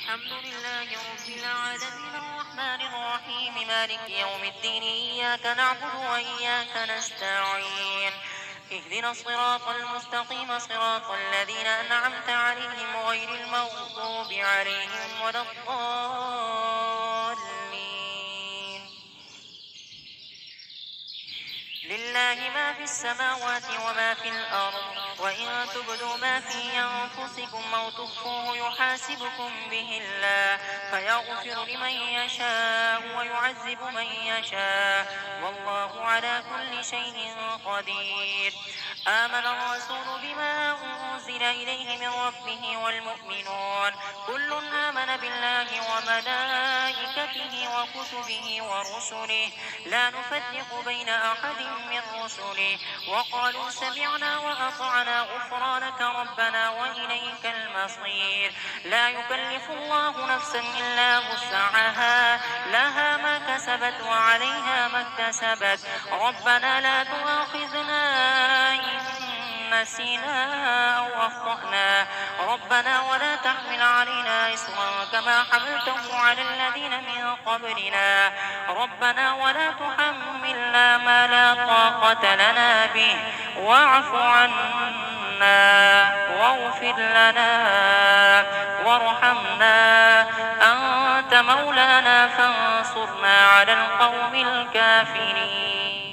الحمد لله رب العالمين الرحمن الرحيم مالك يوم الدين إياك نعبد وإياك نستعين اهدنا الصراط المستقيم صراط الذين أنعمت عليهم غير المغضوب عليهم ولا الضالين. لله ما في السماوات وما في الأرض وإن تبدوا ما في أنفسكم أو تخفوه يحاسبكم به الله فيغفر لمن يشاء ويعذب من يشاء والله على كل شيء قدير. آمن الرسول بما أنزل إليه من ربه والمؤمنون كل آمن بالله وملائكته وكتبه ورسله لا نفرق بين أحد من رسله وقالوا سمعنا وأطعنا غفرانك ربنا وإليك المصير. لا يكلف الله نفسا إلا وسعها لها ما كسبت وعليها ما اكتسبت ربنا لا تؤاخذنا إن نسينا أو أخطأنا ربنا ولا تحمل علينا إصرا كما حملته على الذين من قبلنا ربنا ولا تحملنا ما لا طاقة لنا به واعف عنا واغفر لنا وارحمنا أنت مولانا فانصرنا على القوم الكافرين.